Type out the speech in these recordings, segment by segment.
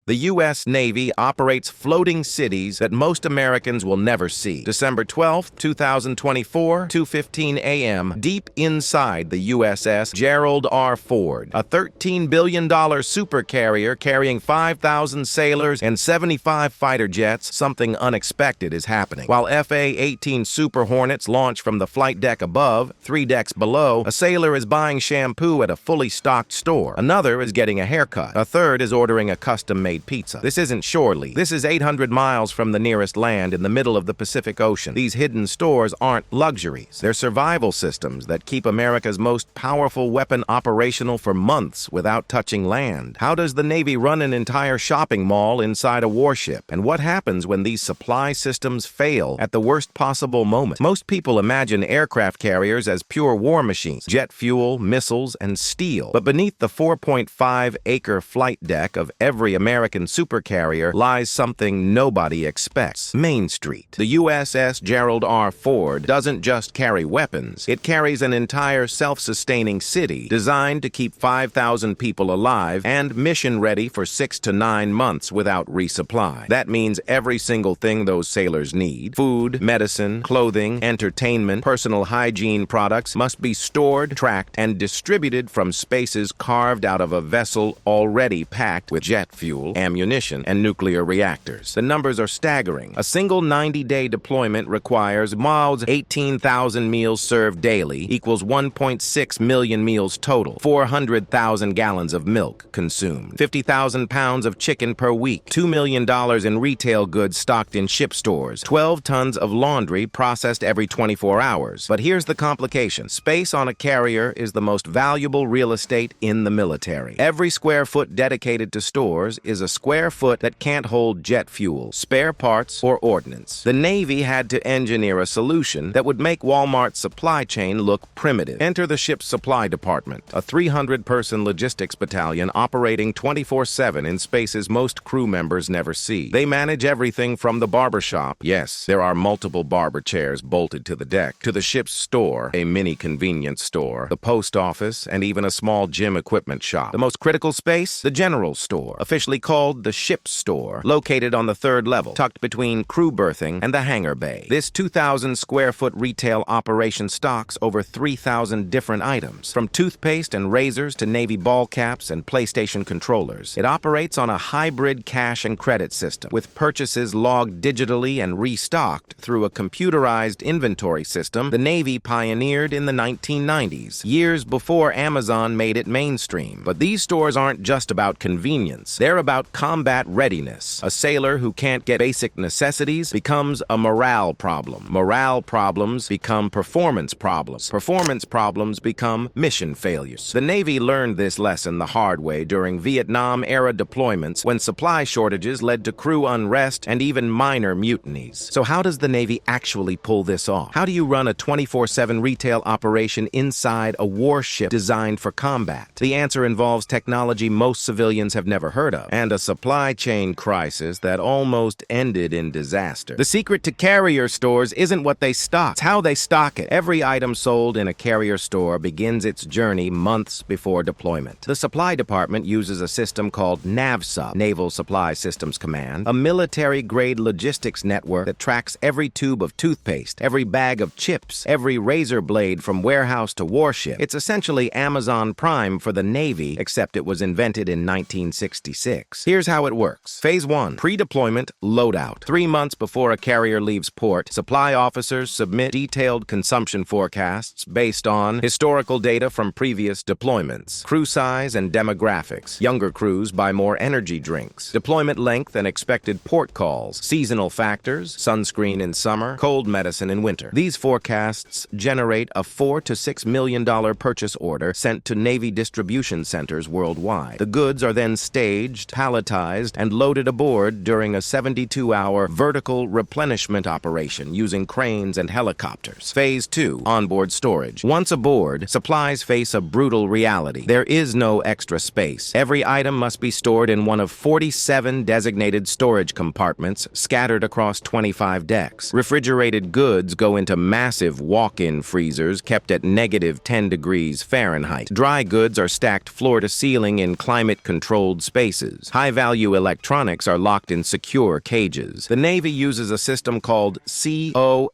The U.S. Navy operates floating cities that most Americans will never see. December 12, 2024, 2:15 a.m., deep inside the USS Gerald R. Ford, a $13 billion supercarrier carrying 5,000 sailors and 75 fighter jets, something unexpected is happening. While FA-18 Super Hornets launch from the flight deck above, 3 decks below, a sailor is buying shampoo at a fully stocked store. Another is getting a haircut. A third is ordering a custom-made pizza. This isn't shore leave. This is 800 miles from the nearest land in the middle of the Pacific Ocean. These hidden stores aren't luxuries. They're survival systems that keep America's most powerful weapon operational for months without touching land. How does the Navy run an entire shopping mall inside a warship? And what happens when these supply systems fail at the worst possible moment? Most people imagine aircraft carriers as pure war machines, jet fuel, missiles, and steel. But beneath the 4.5-acre flight deck of every American supercarrier lies something nobody expects: Main Street. The USS Gerald R. Ford doesn't just carry weapons. It carries an entire self-sustaining city designed to keep 5,000 people alive and mission-ready for 6 to 9 months without resupply. That means every single thing those sailors need — food, medicine, clothing, entertainment, personal hygiene products — must be stored, tracked, and distributed from spaces carved out of a vessel already packed with jet fuel, ammunition, and nuclear reactors. The numbers are staggering. A single 90-day deployment requires 18,000 meals served daily equals 1.6 million meals total, 400,000 gallons of milk consumed, 50,000 pounds of chicken per week, $2 million in retail goods stocked in ship stores, 12 tons of laundry processed every 24 hours. But here's the complication. Space on a carrier is the most valuable real estate in the military. Every square foot dedicated to stores is a square foot that can't hold jet fuel, spare parts, or ordnance. The Navy had to engineer a solution that would make Walmart's supply chain look primitive. Enter the ship's supply department, a 300-person logistics battalion operating 24/7 in spaces most crew members never see. They manage everything from the barbershop — yes, there are multiple barber chairs bolted to the deck — to the ship's store, a mini convenience store, the post office, and even a small gym equipment shop. The most critical space? The general store, officially called the ship's store, located on the 3rd level, tucked between crew berthing and the hangar bay. This 2,000-square-foot retail operation stocks over 3,000 different items, from toothpaste and razors to Navy ball caps and PlayStation controllers. It operates on a hybrid cash and credit system, with purchases logged digitally and restocked through a computerized inventory system the Navy pioneered in the 1990s, years before Amazon made it mainstream. But these stores aren't just about convenience. They're about combat readiness. A sailor who can't get basic necessities becomes a morale problem. Morale problems become performance problems. Performance problems become mission failures. The Navy learned this lesson the hard way during Vietnam-era deployments, when supply shortages led to crew unrest and even minor mutinies. So how does the Navy actually pull this off? How do you run a 24/7 retail operation inside a warship designed for combat? The answer involves technology most civilians have never heard of, and a supply chain crisis that almost ended in disaster. The secret to carrier stores isn't what they stock, it's how they stock it. Every item sold in a carrier store begins its journey months before deployment. The supply department uses a system called NAVSUP, Naval Supply Systems Command, a military-grade logistics network that tracks every tube of toothpaste, every bag of chips, every razor blade from warehouse to warship. It's essentially Amazon Prime for the Navy, except it was invented in 1966. Here's how it works. Phase 1. Pre-deployment loadout. 3 months before a carrier leaves port, supply officers submit detailed consumption forecasts based on historical data from previous deployments, crew size and demographics. Younger crews buy more energy drinks, deployment length and expected port calls, seasonal factors, sunscreen in summer, cold medicine in winter. These forecasts generate a $4 to $6 million purchase order sent to Navy distribution centers worldwide. The goods are then staged, palletized, and loaded aboard during a 72-hour vertical replenishment operation using cranes and helicopters. Phase 2. Onboard storage. Once aboard, supplies face a brutal reality. There is no extra space. Every item must be stored in one of 47 designated storage compartments scattered across 25 decks. Refrigerated goods go into massive walk-in freezers kept at -10 degrees Fahrenheit. Dry goods are stacked floor to ceiling in climate-controlled spaces. High-value electronics are locked in secure cages. The Navy uses a system called COSAL,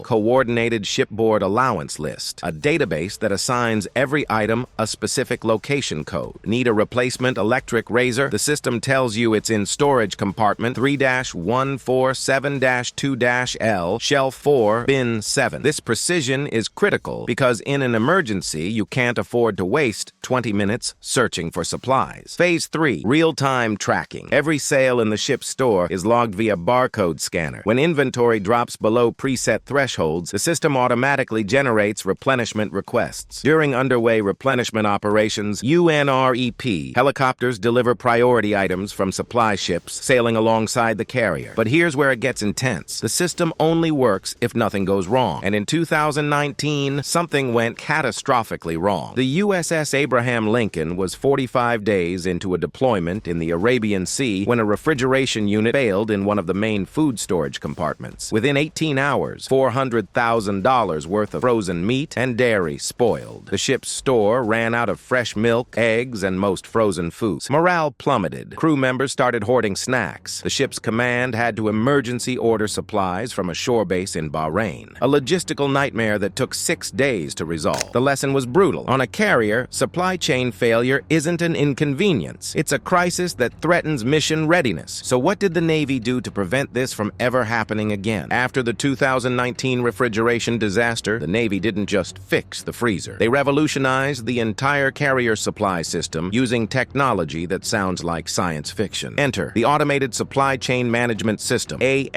Coordinated Shipboard Allowance List, a database that assigns every item a specific location code. Need a replacement electric razor? The system tells you it's in storage compartment 3-147-2-L, shelf 4, bin 7. This precision is critical because in an emergency, you can't afford to waste 20 minutes searching for supplies. Phase 3, real-time tracking. Every sale in the ship's store is logged via barcode scanner. When inventory drops below preset thresholds, the system automatically generates replenishment requests. During underway replenishment operations, UNREP, helicopters deliver priority items from supply ships sailing alongside the carrier. But here's where it gets intense. The system only works if nothing goes wrong. And in 2019, something went catastrophically wrong. The USS Abraham Lincoln was 45 days into a deployment in the Arabian Sea when a refrigeration unit failed in one of the main food storage compartments. Within 18 hours, $400,000 worth of frozen meat and dairy spoiled. The ship's store ran out of fresh milk, eggs, and most frozen foods. Morale plummeted. Crew members started hoarding snacks. The ship's command had to emergency order supplies from a shore base in Bahrain. A logistical nightmare that took 6 days to resolve. The lesson was brutal. On a carrier, supply chain failure isn't an inconvenience. It's a crisis that threatens mission readiness. So what did the Navy do to prevent this from ever happening again? After the 2019 refrigeration disaster, the Navy didn't just fix the freezer. They revolutionized the entire carrier supply system using technology that sounds like science fiction. Enter the Automated Supply Chain Management System, ASCMS.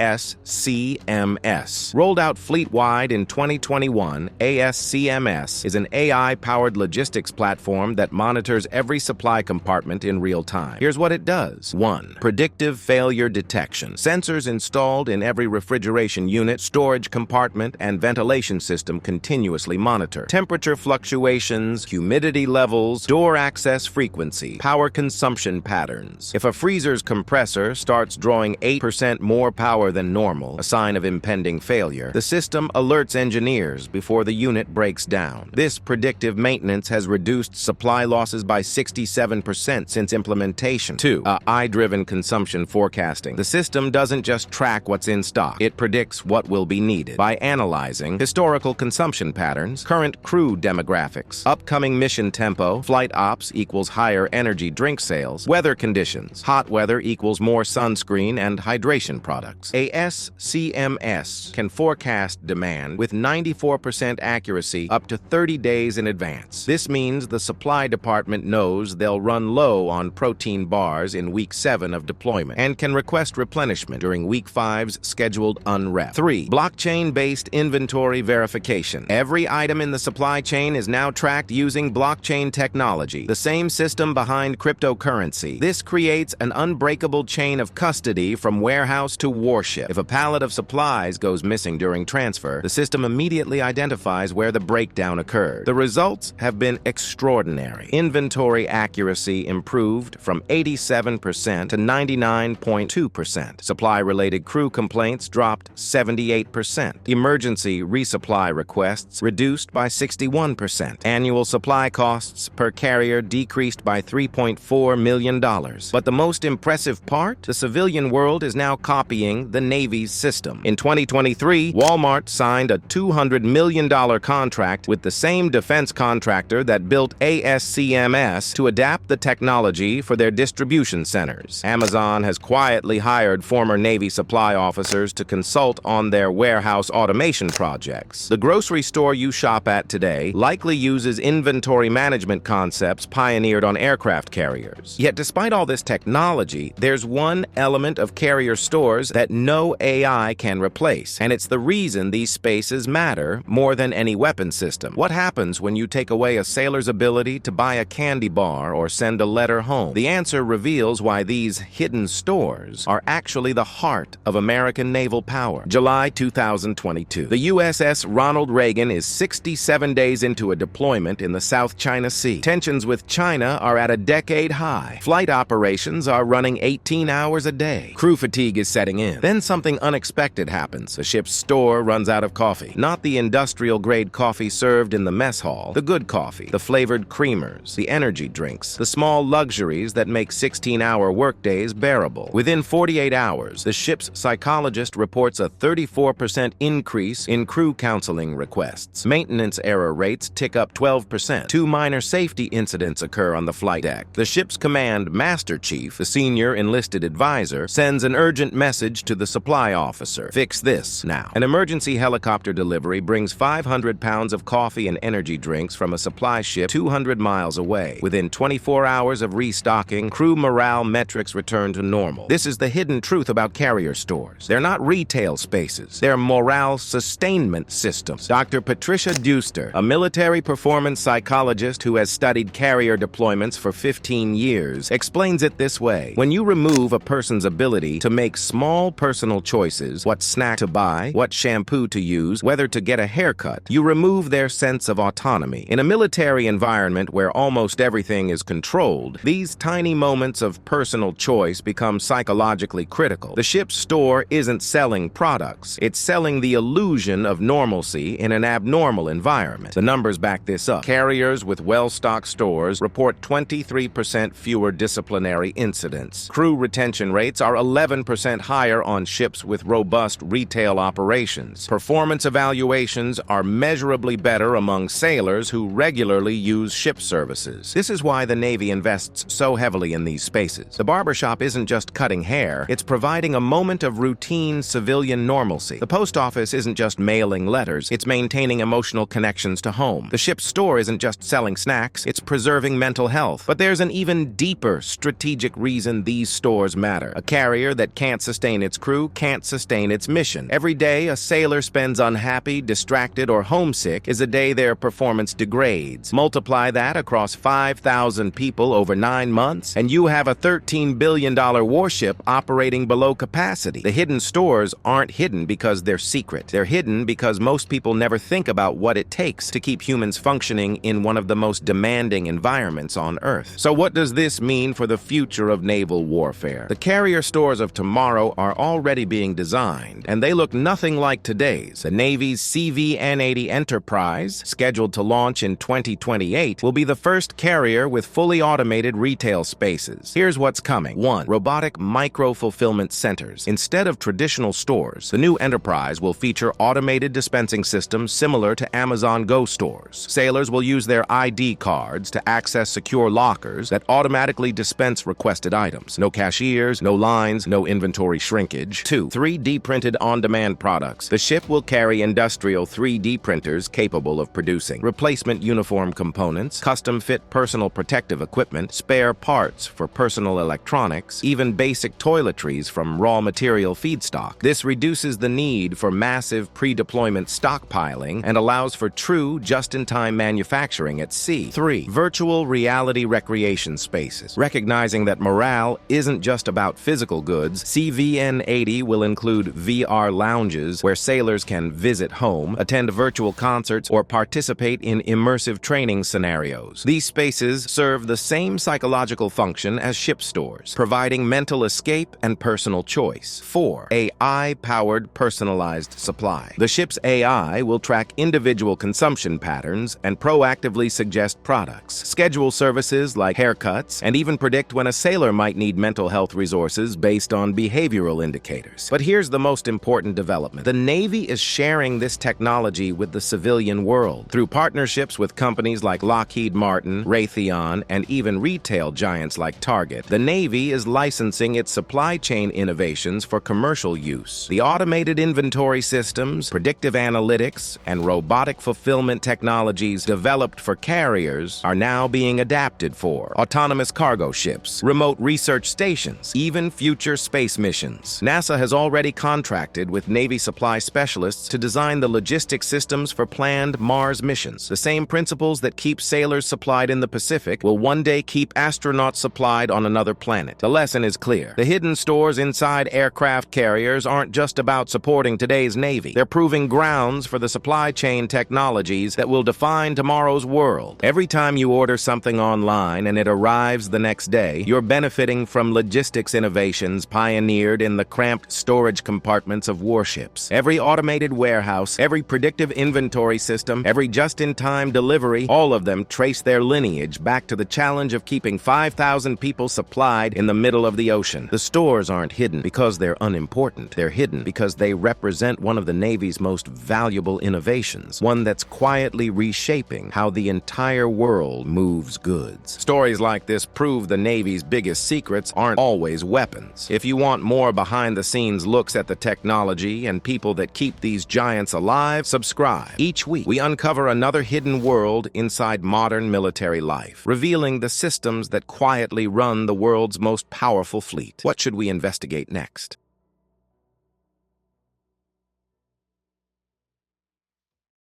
Rolled out fleet-wide in 2021, ASCMS is an AI-powered logistics platform that monitors every supply compartment in real time. Here's what it does. 1. Predictive failure detection. Sensors installed in every refrigeration unit, storage compartment, and ventilation system continuously monitor temperature fluctuations, humidity levels, door access frequency, power consumption patterns. If a freezer's compressor starts drawing 8% more power than normal, a sign of impending failure, the system alerts engineers before the unit breaks down. This predictive maintenance has reduced supply losses by 67% since implementation. 2. AI-driven consumption forecasting. The system doesn't just track what's in stock, it predicts what will be needed by analyzing historical consumption patterns, current crew demographics, upcoming mission tempo, flight ops equals higher energy drink sales, weather conditions, hot weather equals more sunscreen and hydration products. ASCMS can forecast demand with 94% accuracy up to 30 days in advance. This means the supply department knows they'll run low on protein bars in week 7 of deployment and can request replenishment during week 5's scheduled unrep. 3. Blockchain-based inventory verification. Every item in the supply chain is now tracked using blockchain technology, the same system behind cryptocurrency. This creates an unbreakable chain of custody from warehouse to warship. If a pallet of supplies goes missing during transfer, the system immediately identifies where the breakdown occurred. The results have been extraordinary. Inventory accuracy improved from 87% to 99.2%. Supply-related crew complaints dropped 78%. Emergency resupply requests reduced by 61%. Annual supply costs per carrier decreased by $3.4 million. But the most impressive part? The civilian world is now copying the Navy's system. In 2023, Walmart signed a $200 million contract with the same defense contractor that built ASCMS to adapt the technology for their distribution centers. Amazon has quietly hired former Navy supply officers to consult on their warehouse automation projects. The grocery store you shop at today likely uses inventory management concepts pioneered on aircraft carriers. Yet despite all this technology, there's one element of carrier stores that no AI can replace, and it's the reason these spaces matter more than any weapon system. What happens when you take away a sailor's ability to buy a candy bar or send a letter home? The answer reveals why these hidden stores are actually the heart of American naval power. July 2022. The USS Ronald Reagan is 67 days into a deployment in the South China Sea. Tensions with China are at a decade high. Flight operations are running 18 hours a day. Crew fatigue is setting in. Then something unexpected happens. The ship's store runs out of coffee. Not the industrial-grade coffee served in the mess hall. The good coffee, the flavored creamers, the energy drinks, the small luxury luxuries that make 16-hour workdays bearable. Within 48 hours, the ship's psychologist reports a 34% increase in crew counseling requests. Maintenance error rates tick up 12%. 2 minor safety incidents occur on the flight deck. The ship's command master chief, the senior enlisted advisor, sends an urgent message to the supply officer. Fix this now. An emergency helicopter delivery brings 500 pounds of coffee and energy drinks from a supply ship 200 miles away. Within 24 hours of restocking, crew morale metrics return to normal. This is the hidden truth about carrier stores. They're not retail spaces. They're morale sustainment systems. Dr. Patricia Duster, a military performance psychologist who has studied carrier deployments for 15 years, explains it this way. When you remove a person's ability to make small personal choices, what snack to buy, what shampoo to use, whether to get a haircut, you remove their sense of autonomy. In a military environment where almost everything is controlled, these tiny moments of personal choice become psychologically critical. The ship's store isn't selling products. It's selling the illusion of normalcy in an abnormal environment. The numbers back this up. Carriers with well-stocked stores report 23% fewer disciplinary incidents. Crew retention rates are 11% higher on ships with robust retail operations. Performance evaluations are measurably better among sailors who regularly use ship services. This is why the Navy invests so heavily in these spaces. The barbershop isn't just cutting hair, it's providing a moment of routine civilian normalcy. The post office isn't just mailing letters, it's maintaining emotional connections to home. The ship's store isn't just selling snacks, it's preserving mental health. But there's an even deeper strategic reason these stores matter. A carrier that can't sustain its crew can't sustain its mission. Every day a sailor spends unhappy, distracted, or homesick is a day their performance degrades. Multiply that across 5,000 people over 9 months, and you have a $13 billion warship operating below capacity. The hidden stores aren't hidden because they're secret. They're hidden because most people never think about what it takes to keep humans functioning in one of the most demanding environments on Earth. So what does this mean for the future of naval warfare? The carrier stores of tomorrow are already being designed, and they look nothing like today's. The Navy's CVN-80 Enterprise, scheduled to launch in 2028, will be the first carrier with fully automated retail spaces. Here's what's coming. 1. Robotic micro-fulfillment centers. Instead of traditional stores, the new Enterprise will feature automated dispensing systems similar to Amazon Go stores. Sailors will use their ID cards to access secure lockers that automatically dispense requested items. No cashiers, no lines, no inventory shrinkage. 2. 3D printed on-demand products. The ship will carry industrial 3D printers capable of producing replacement uniform components, custom-fit personal protective equipment, spare parts for personal electronics, even basic toiletries from raw material feedstock. This reduces the need for massive pre-deployment stockpiling and allows for true just-in-time manufacturing at sea. 3. Virtual reality recreation spaces. Recognizing that morale isn't just about physical goods, CVN-80 will include VR lounges where sailors can visit home, attend virtual concerts, or participate in immersive training scenarios. These spaces serve the same psychological function as ship stores, providing mental escape and personal choice. 4. AI-powered personalized supply. The ship's AI will track individual consumption patterns and proactively suggest products, schedule services like haircuts, and even predict when a sailor might need mental health resources based on behavioral indicators. But here's the most important development. The Navy is sharing this technology with the civilian world. Through partnerships with companies like Lockheed Martin, Raytheon, and even retail giants like Target, the Navy is licensing its supply chain innovations for commercial use. The automated inventory systems, predictive analytics, and robotic fulfillment technologies developed for carriers are now being adapted for autonomous cargo ships, remote research stations, even future space missions. NASA has already contracted with Navy supply specialists to design the logistics systems for planned Mars missions. The same principles that keep sailors supplied in the Pacific will one day keep astronauts supplied on another planet. The lesson is clear. The hidden stores inside aircraft carriers aren't just about supporting today's Navy. They're proving grounds for the supply chain technologies that will define tomorrow's world. Every time you order something online and it arrives the next day, you're benefiting from logistics innovations pioneered in the cramped storage compartments of warships. Every automated warehouse, every predictive inventory system, every just-in-time delivery, all of them trace their lineage back to the challenge of keeping keeping 5,000 people supplied in the middle of the ocean. The stores aren't hidden because they're unimportant. They're hidden because they represent one of the Navy's most valuable innovations, one that's quietly reshaping how the entire world moves goods. Stories like this prove the Navy's biggest secrets aren't always weapons. If you want more behind-the-scenes looks at the technology and people that keep these giants alive, subscribe. Each week, we uncover another hidden world inside modern military life, revealing the systems that quietly run the world's most powerful fleet. What should we investigate next?